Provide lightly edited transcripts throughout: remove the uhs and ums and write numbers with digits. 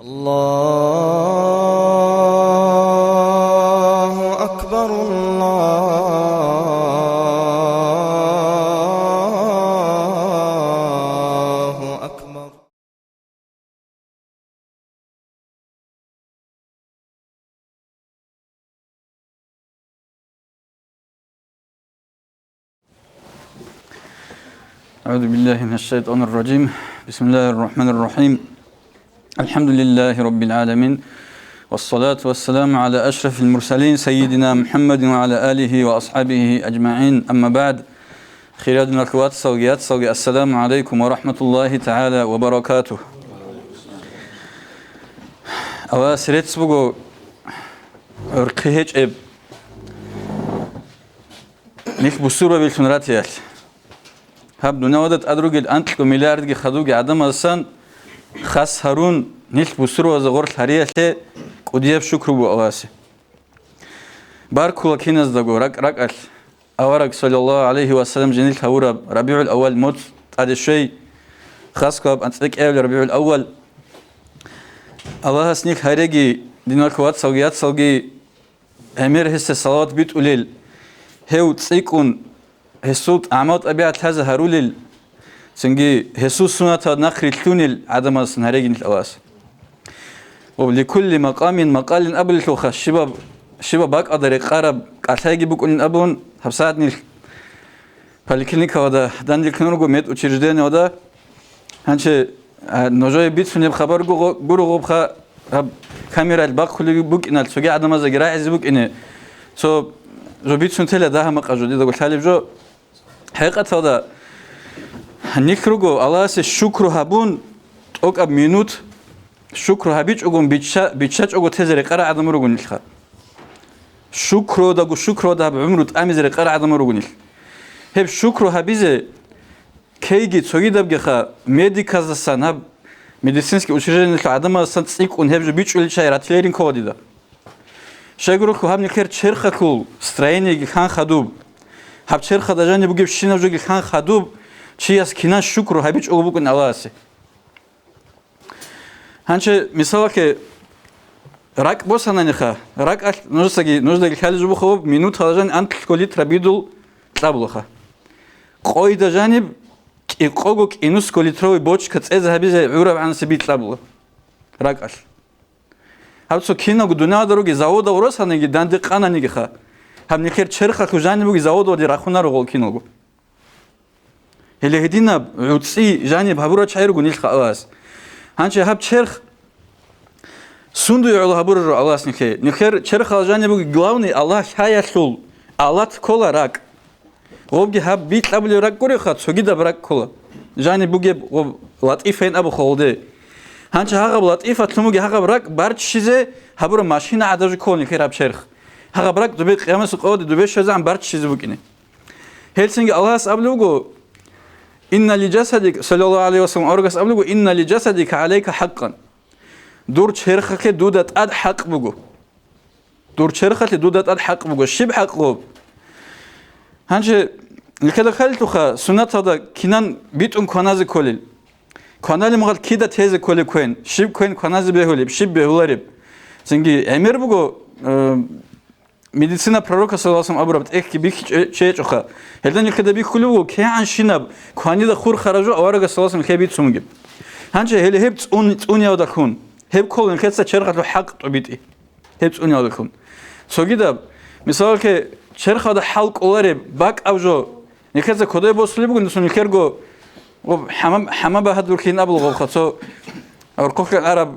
الله أكبر الله أكبر. أعوذ بالله من الشيطان الرجيم. بسم الله الرحمن الرحيم. الحمد لله رب العالمين، والصلاة والسلام على أشرف المرسلين سيدنا محمد وعلى آله وأصحابه أجمعين. أما بعد، خيراتنا الأخوات الصوغيات السلام عليكم ورحمة الله تعالى وبركاته. أولا سريت سبقو رقيهج إب نيخ بسورة بالسنراتيال هب دونودت أدروغل أنتلو ملياردغي خدوغي عدم أسان خاص هارون نيخ بسورة وزغور الحرية قديب شكر بو أواسي باركولا كينز دغو رق أورق صلى الله عليه وسلم جنيل خورب ربيع الأول موت هذا الشيء خاص كاب أنتلك أول ربيع الأول الله سنيك هاريجي دينار كوات سوغيات سوغي أمير هست صلاة بيت أوليل هيو تسيكون هسوت أعمال أبيات هذا هاروليل سنجي هسوس سنة نخري تلونيل عدم سنهرجين الأواس ولكل مقام مقال قبل الخوخ شباب باك أدري قارب قاتاجي بكون أبون هبساتني فالكلينيك هذا دان الكنورجو ميت وتشجدين هذا هنش نجاي بيت فني بخبر جورو بخا هب كاميرا الباك كل بوك إن السوق عدم زجرا عز بوك إنه سو جو بيت سنتلا ده هم قاجودي ده قلت جو حقيقة هذا نيكروجو الله الشكر هبون أوك أب مينوت شكر هبيج أقوم بيتشاج أقو تزرق قرع عدم رجوني الخا شكر ده شكر ده بعمرت أمزرق قرع عدم رجوني هب شكر هبيزه كيجي تسوي ده بجخا ميديكاز السنة هب ميديسينسكي وشجرين العدم السنة تسيق ونهب جو بيتش اللي شايرات ليرين كودي ده شايقولك هب نكير شرخة كول سترايني خان خدوب هب شرخة ده جاني بجيب شينا وجوجي خان خدوب شيء كنا شكر هبيج أقو بكون أواسي هنش مثالك راك بوسنا نخا راك نوزدي الحال جبو خوب مينوت هذا جان أنت كلي تربيدل تابلوخا قوي ده جانب إقوجك إنوس كلي تروي بوش كتأذى هبيزة عورة عن سبيت تابلو راك هبسو كنا قدونا دروجي زاودا ورسها نيجي داندي قانا نيجي خا هم نخير شرخة كجانب بوجي زاودا ودي راخونا رجول كينوجو اللي هدينا عطسي جانب هبورة شعير قنيل خاواس هنش هب شرخ سندو يعلو هبورة الله نخير شرخ على جانب بوجي главный الله شايا شول الله تكولا راك وبجي هب بيت قبل راك كوري خات سوجيدا براك كولا جانب بوجي لطيفين أبو خالده هنش هاقب لطيفة تلموجي هاقب راك بارد شيزه هبورة ماشينا عداج كول نخير هب شرخ هاقب راك دوبي قيامس قود دوبي شزعم بارد شيزه بوكينه هلسنجي الله سأبلوجو إن لجسدك صلى الله عليه وسلم أرجس أبلغو إن لجسدك عليك حقا دور شرخك دودة أد حق بقو دور شرخك دودة أد حق بقو شب حق غوب هنش الكذا خلتوخا سنة هذا كنان بيتون كناز كولل كنال مغال كيدا تيز كولل كوين شب كوين كناز بهولب شب بهولارب سنجي أمير بقو медицина пророка саллаллаху алейхи ва саллям эх бик чечоха хелдан илкада бик хулу кеан шинаб кванида хур харажу аварга саллаллаху алейхи хебит сумги ханче хеле хеб уняуда кун хеб колен хетса черхат хак тобити хеб уняуда кун согида мисалке черхада халк оларе бак авжо нехетса кодай босли бугун сун керго хамаба хадур кин абл гохато аркох араб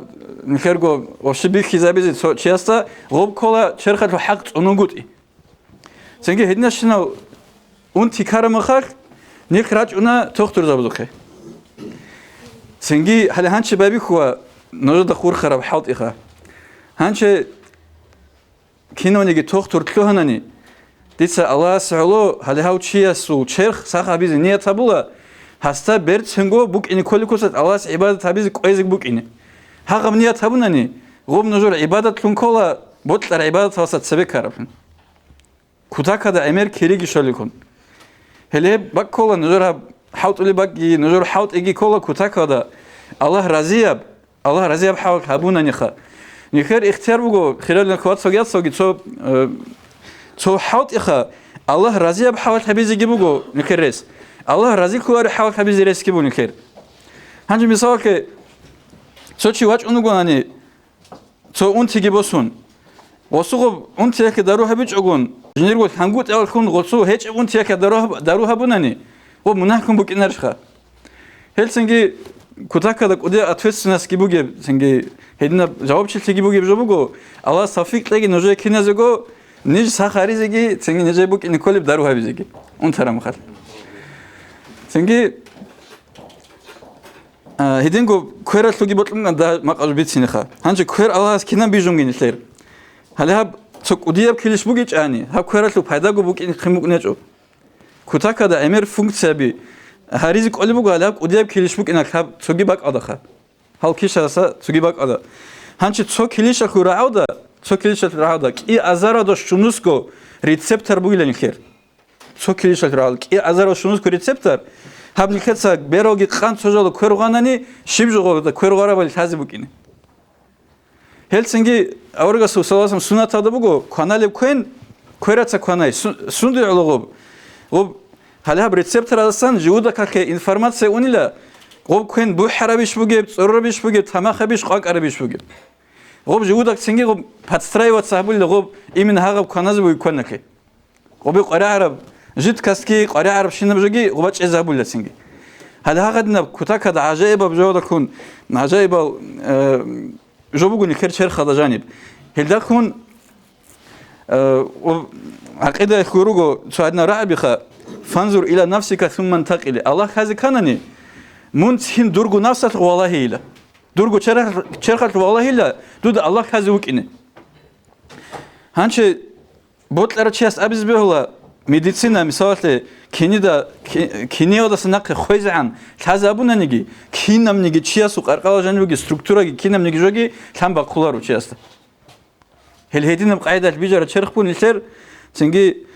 نخرجوا وشبيه كذابي شياستا غوب كولا شرخة الحق ونقولي سنجي هدنا شنو أنتي كارم خاك نخرج أنا تختار زبدوخه سنجي هل هنش بابي هو نجد خور خراب حاط إخا هنش كينو نيجي تختار تلوهناني ديسا الله سعلو هل هاو شياسو شرخ ساخا بيز نية تابولا هستا برد سنجو بوك إني كل كوسات الله عبادة تابيز كويزك بوك إني هاقم نية تابوناني غوب نجور عبادة لنكولا بطلر عبادة وسط سبك عرفن كتاكا دا أمير كيريجي شاليكون هلي بك كولا نجورها حوت اللي بقي نجور حوت إجي كولا كتاكا دا الله رزياب الله رضي بحالك هبونا نخا نخير اختيار بقول خلال الكوات سويات سوي تو حاط إخا الله رضي بحالك هبيزي جيبوجو نخير رئيس الله رضي كوار حالك هبيزي رئيس كيبو نخير هنجي مثال که تو چی واج اونو گونانی تو اون تیگی بسون واسو اون تیه که درو هبیچ اگون جنیر گفت هنگوت اول کن غصو هیچ اون تیه که درو هبونانی و منح کن بک اینرش خا هل سنگی کتاکا دک ودی اتفس نسکی بوگی سنگی هدینا جواب چیل تیگی بوگی بجو بگو الله صفیق لگی نوجه کی نزگو نیج سخاری زگی سنگی نجای بک این کلیب درو هبیزگی اون ترام خال سنگی هدینگو کویر سوگی بطلم دا مقاش بیتینی خا هنچه کویر الله از کینم بیجون گینی سیر حالا هب سوک ودیاب کلیش بوگیچ آنی هب کویر سو پیدا گو بوگی خیمو کنیچو کتاکا دا امیر فونکسیا بی هریزی کلی بوگو حالا هب ودیاب کلیش بوگ اینک هب سوگی باک آدا خا حال کیش هستا سوگی باک آدا هنچه سو کلیش اخو راو دا سو کلیش اخو راو دا کی ازارا دا شونوس کو ریسپتر بوگی لنی خیر سو کلیش اخو راو کی ازارا شونوس کو ریسپتر هب نکتسا بیروگی خان سوژالو کویرغانانی شیبجوگو دا کویرغارا بالی تازی بکنی. هلسینگی اورگا سوسالاسم سونات آده بگو کانالی کوین کویراتسا کانای سوندی علوگو. غب حالا هب ریسپتر آدستان جودا که اینفرماسیون اونیلا غب کوین بو حرابیش بگیب سروربیش بگیب تماخبیش قاق عربیش بگیب. غب جودا سینگی غب پاتسترای وات صاحبولی غب ایمن هاغب کاناز بوی کنه که. غبی قرار عرب جد كاسكي قارئ عرب شنو بجوجي وباش إزابول لسنجي هذا هذا كتاك هذا عجائب بجودة كون عجائب جو بقول نكر شرخ هذا جانب هل ده كون عقيدة خروجه سعدنا رعبي خا فانظر إلى نفسك ثم انتقل الله هذا كانني منتهين درجو نفسك والله إلا درجو شرخ والله إلا دود الله هذا وكينه هنش بطل رشيس أبز بهلا медицина مثلا кине одасына хойзан тазабуна неги кинам неги чиясу қарқала жануги структураги кинам неги жоги там бақулар участа хелхединам қайдат бижара черхбун илсер сенги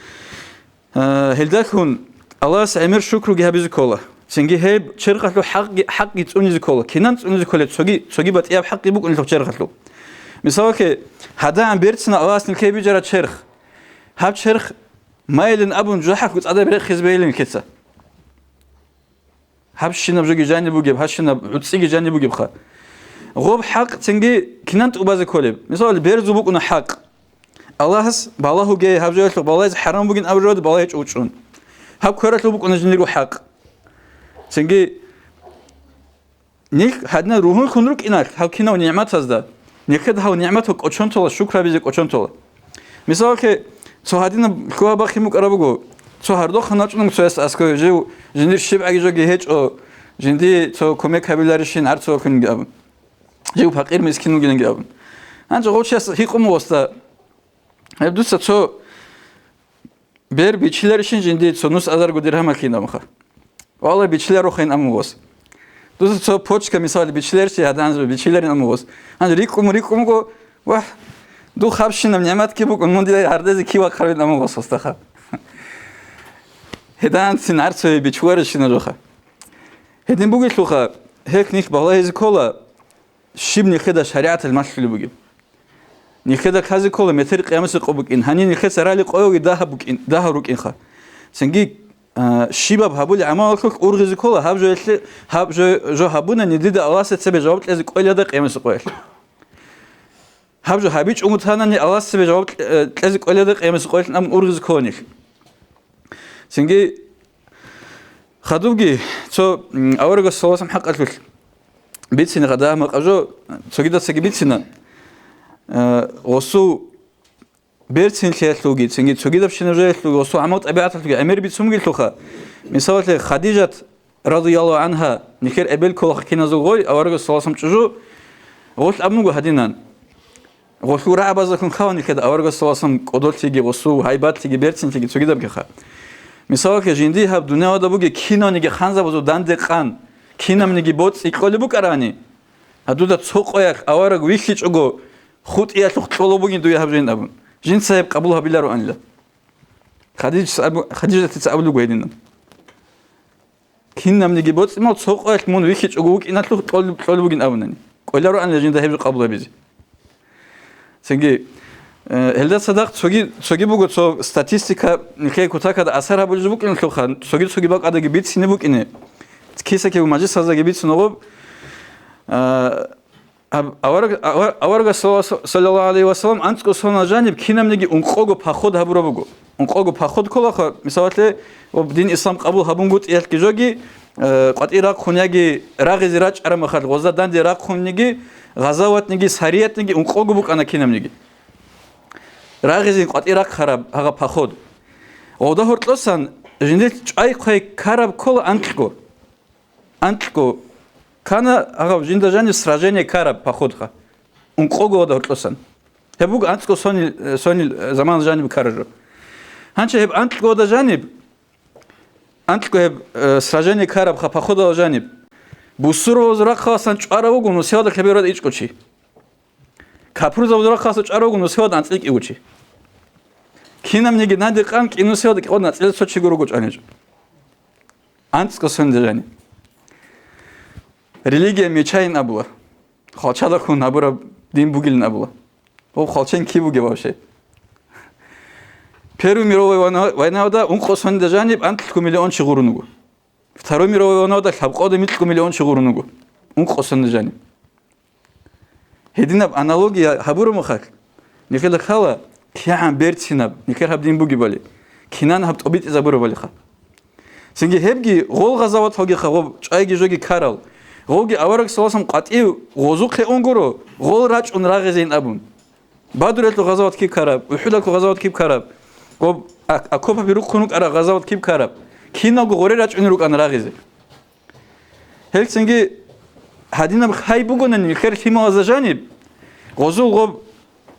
хелдакун аллас амир шукруги хабизи кола сенги хеб черхатлу хаққи цунизи кола кинан цунизи кола цоги батиаб хаққи букун илту черхатлу مثلا که هدام بیرتنا аллас нилке бижара черх хаб черх مايلن أبون جحك وتعدى بريخ خزبيلن كتسا هبشنا بجوجي جاني بوجيب هشنا عطسيجي جاني بوجيب خا غوب حق تنجي كننت أباز كولب مثال بيرزو بوكنا حق الله هس بالله جاي هبجوت بالله حرام بوجين أبجود بالله يجوتشون هب كورت بوكنا جنيرو حق تنجي نيك هدنا روحون خنروك إنك هب كنا ونعمت هذا نيكد هاو نعمته كأشون تولا شكر بيزك أشون تولا مثال که سوهادینا کوه باخی مکرا بگو تو هر دو خانه چونم تو است که جو جندی شب اگه جو گهیچ او جندی تو کمک کبیلارشین هر تو کنی گابن جو فقیر مسکین میگن گابن انجا قوچی است هیچ واسطه هب دوست تو بر بیچیلارشین جندی تو نوس ازار گودیر هم کینا مخه والله بیچیلار رو خین امواس دوست تو پوچ که مثال بیچیلارشی هدانز بیچیلارین امواس انجا ریکم گو واه دو خبشینم نعمت کی بکن من دیگه هر دزی کی وقت نمو واسطه خب هدان سینار سوی بیچوارشین روخه هدین بگی لوخه هک نیک بالای از کولا شیب نیخدا شریعت المشل بگیم نیخدا کازی کولا متر قیامت قبوک این هنی نیخ سرالی قوی ده روک این خا سنگی شیباب هبول عمال خلق اورغزی کولا هب جو هبونه ندید الله سبب جواب از کولا ده قیامت قوی هبجو هبيج أمتحانني الله سبب جواب لازم قليل ده قيمة قليل نام أورغز كونيك سنجي خدوجي تو أورغز سواسم حق أكل بيتسنا غدا ما أجو تجد سجى بيتسنا وصو بيرتسين خيالوجي سنجي تجد بشنا جايلوجي وصو عمود أبيعت لوجي أمير بيتسوم جيلتوخا مثال خديجة رضي الله عنها نكر أبل كل خكينا زوجي أورغز سواسم تجو غوث أبنو هدينان غسور عبازه کن خوانی که داورگا سواسم قدرتی غسو هیبتی برتین که چوگی دم که خا مثال که جندی هب دنیا دا بوگه کینانی که خانزا بزو دنده قان کینم نگی بود ایکالی بکرانی هدو دا چوقایق آوارگ ویکیچ اگو خود ایت لختولو بگین دوی هب جند ابون جند صاحب قبول هبیلارو آنیلا خدیجه تسابلو گویدینم کینم نگی بود ما چوقایق مون ویکیچ اگو وک اینت لختولو بگین ابونانی قولارو أن لجنده هبج قبول بيزي سنجي هلدا صدق سوغي بوغو سو ستاتستيكا نخي كوتاكا دا أثر هبوج بوك إن خلخان سوغي باق أدا جبيت سيني بوك إنه كيسا كي ماجي سازا جبيت سنوب أورغا صلى الله عليه وسلم أنتكو سونا جانب كينام نجي أنقوغو بخود هبرو بوغو أنقوغو بخود كلا خا مثالة وبدين إسلام قبول هبون قط إيش كجوجي قط إيراق خونياجي راغ زراج أرم خال غزة دان دي راق خونيجي غزوات نجي سريات نجي أنقوغو بوك أنا كينام نجي راغ زين قط إيراق خراب هغا بخود وده هرتلوسان جندل أي خي خراب كلا أنتكو كان أغاب جندا جاني سراجيني كارب بخودها أنقوغو ده هرتلوسان هبوغ أنتكو سوني زمان جانب كارجو هانچه هب أنتكو ده جانب أنتكو هب سراجيني كارب بخوده جانب بوسرو وزراق خاصن چاراوغو نسيودا كبيراد إيش كوچي كابروزا وزراق خاصن چاراوغو نسيودا أنتليك إيوچي كينام نيجي نادي قانك إنو سيودا كيودا نتليل سوچي گروغو چانيجو أنتكو سون ده جانب Религия мечай не была. Холчада хун набора дин бугил не было. О холчен ки буги вообще. Первая мировая война да он косон держаниб антилку миллион чигурунугу. Вторая мировая война да хабқода миллион миллион чигурунугу. Он косон держаниб. Хединаб аналогия хабуру махак. Никела хала киан бертинаб. Никер хаб дин буги бали. Кинан хаб тобит изабуру бали ха. Синги хебги гол газават хоги хаб чайги жоги карал. غوغي أورك سواسم قطعي غوزوق أنغورو غول راج أن راغزين أبون بادرت الغزوات كيف كرب وحدك الغزوات كيف كرب غوب أكوبا بيروك خنوك أرا غزوات كيف كرب كينا غوري راج أن روك أن راغزين هيك سنجي هادينا بخاي بقولن الخير فيما أزجانب غوزو غوب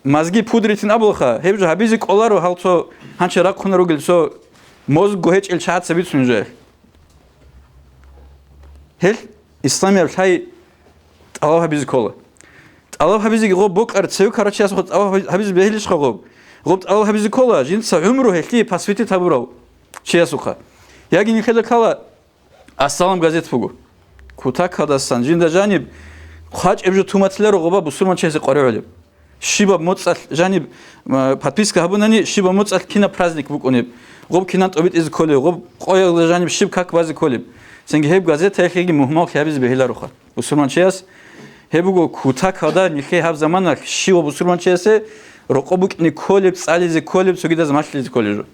مزجي بودريتين أبلخا هيبجو هبيزك أولارو هالتو هنش راك خنروك لسو موز جوهج الشهاد سبيت سنجاه هل إسلامي الحي الله حبيز كله الله حبيز غوب بوك أرتسيو كارتشياس خد الله حبيز بهليش خغوب غوب الله حبيز كله جنس عمره هكلي باسفيتي تبرو شياسوخا ياجي نخيل كلا السلام غازيت فوقو كوتاك هذا السن جند جانب خاج إبجو توماتلر غوبا بسرمان شيء قريب عليه شيبا موتسال جانب باتبيسك هبوناني شيبا موتسال كينا برازنيك بوك أنيب غوب كينا تبيت إز كله غوب قوي جانب شيب كاك بازي كله سنگ هب گازت هیچی مهمال خیابیز بهیلا روخا. بسرمان چیاس هبگو کوتاه کادا نیکی هب زمان شیو بسرمان چیاسه رقابوک نیکولب سالیز کولب سوگید از ماشلیز کولجو.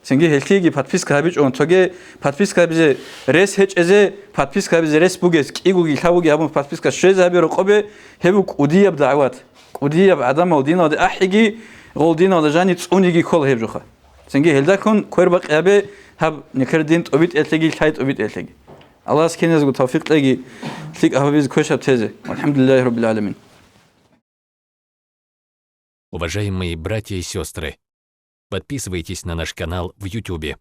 سنگ هیچی پاتپیس خیابیج اون توگه پاتپیس خیابیز رس هیچ ازه پاتپیس خیابیز رس بوگس کیگوگی خیابوگی همون پاتپیس کشیز هبی رقابه هبوک ودیاب دعوت ودیاب عدم ودینا ده احیگی غولدینا ده جانیت اونیگی کل هبجوخا. سنگ هلدا کن کویر باق هبه هب نكردين أبيت أتلاقي الحياة أبيت أتلاقي الله سكين يزقو توفيق تلاقي تلك أحبابيز كوشة بتزه والحمد لله رب العالمين. Уважаемые братья и сестры, подписывайтесь на наш канал в YouTube.